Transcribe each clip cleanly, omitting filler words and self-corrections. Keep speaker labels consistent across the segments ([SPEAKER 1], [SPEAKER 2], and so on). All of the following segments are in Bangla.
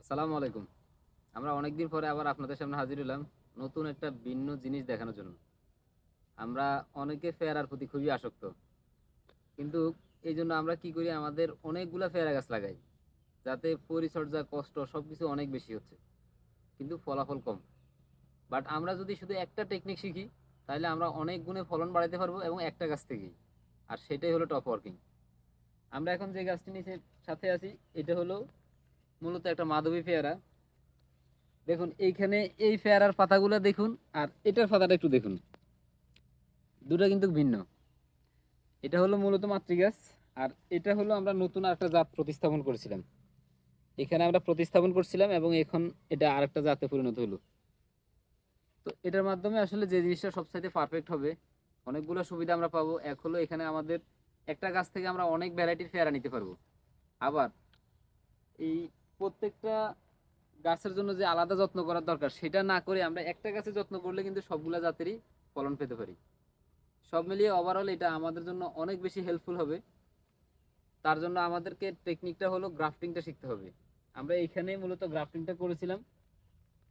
[SPEAKER 1] আসসালামু আলাইকুম। আমরা অনেকদিন পরে আবার আপনাদের সামনে হাজির হলাম নতুন একটা ভিন্ন জিনিস দেখানোর জন্য। আমরা অনেকে পেয়ারার প্রতি খুবই আসক্ত, কিন্তু এই জন্য আমরা কি করি, আমাদের অনেকগুলা পেয়ারা গাছ লাগাই, যাতে পরিচর্যা কষ্ট সবকিছু অনেক বেশি হচ্ছে, কিন্তু ফলাফল কম। বাট আমরা যদি শুধু একটা টেকনিক শিখি, তাহলে আমরা অনেক গুণে ফলন বাড়াতে পারবো এবং একটা গাছ থেকেই। আর সেটাই হলো টপ ওয়ার্কিং। আমরা এখন যে গাছটি নিচে সাথে আছি, এটা হলো মূলত একটা মাধবী পেয়ারা। দেখুন এইখানে এই পেয়ারার পাতাগুলো দেখুন, আর এটার পাতাটা একটু দেখুন, দুটো কিন্তু ভিন্ন। এটা হলো মূলত মাতৃগাছ, আর এটা হলো আমরা নতুন আরেকটা জাত প্রতিস্থাপন করেছিলাম। এখানে আমরা প্রতিস্থাপন করছিলাম এবং এখন এটা আরেকটা জাতে পরিণত হলো। তো এটার মাধ্যমে আসলে যে জিনিসটা সবচাইতে পারফেক্ট হবে, অনেকগুলো সুবিধা আমরা পাবো। এক হলো এখানে আমাদের একটা গাছ থেকে আমরা অনেক ভ্যারাইটির পেয়ারা নিতে পারবো। আবার এই প্রত্যেকটা গাছের জন্য যে আলাদা যত্ন করার দরকার, সেটা না করে আমরা একটা গাছে যত্ন করলে কিন্তু সবগুলা জাতেরই ফলন পেতে পারি। সব মিলিয়ে ওভারঅল এটা আমাদের জন্য অনেক বেশি হেল্পফুল হবে। তার জন্য আমাদেরকে টেকনিকটা হলো গ্রাফটিংটা শিখতে হবে। আমরা এখানে মূলত গ্রাফটিংটা করেছিলাম,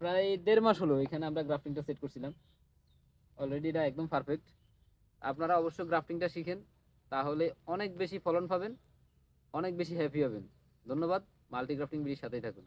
[SPEAKER 1] প্রায় 1.5 মাস হলো এখানে আমরা গ্রাফটিংটা সেট করছিলাম। অলরেডি এটা একদম পারফেক্ট। আপনারা অবশ্যই গ্রাফটিংটা শিখেন, তাহলে অনেক বেশি ফলন পাবেন, অনেক বেশি হ্যাপি হবেন। ধন্যবাদ। মাল্টি গ্রাফটিং বিডির সাথেই থাকুন।